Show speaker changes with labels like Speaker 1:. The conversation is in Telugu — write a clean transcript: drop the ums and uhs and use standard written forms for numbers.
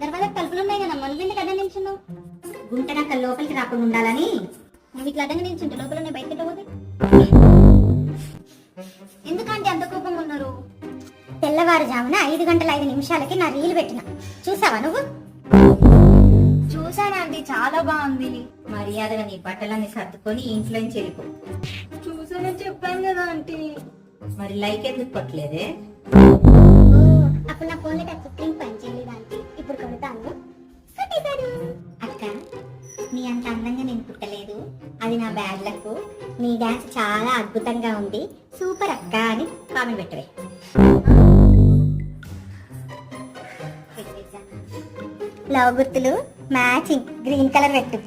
Speaker 1: దర్వాజా తలుపులు ఉన్నాయి కదా, మనం ఎందుకు అడ్డం నిల్చున్నావు?
Speaker 2: గుంటనక్క లోపలికి రాకుండా ఉండాలని.
Speaker 1: నువ్వు ఇట్లా అడ్డంగా నిల్చుంటే లోపల ఉన్నాయి, బయటకి పోతే ఎందుకంటే అంత కోపంగా ఉన్నారు?
Speaker 2: తెల్లవారుజామున 5 గంటల 5 నిమిషాలకి నా రీల్ పెట్టిన, చూసావా నువ్వు?
Speaker 1: చూసానా అండి, చాలా బాగుంది.
Speaker 2: మర్యాదగా నీ బట్టలన్నీ సర్దుకొని ఇంట్లో నుంచి వెళ్ళిపో.
Speaker 1: చూసానని చెప్పాను కదా ఆంటీ.
Speaker 2: మరి లైక్ ఎందుకు కొట్టలేదే?
Speaker 1: అప్పుడు నా ఫోన్ లో టచ్ స్క్రీన్ పనిచేయలేదు ఆంటీ, ఇప్పుడు కొడతాను.
Speaker 2: అక్క, నీ అంత అందంగా నేను పుట్టలేదు, అది నా బ్యాడ్ లక్. నీ డాన్స్ చాలా అద్భుతంగా ఉంది, సూపర్ అక్క అని కామెంట్ పెట్టవే. లవ్ గుర్తులు మ్యాచింగ్ గ్రీన్ కలర్ పెట్టు.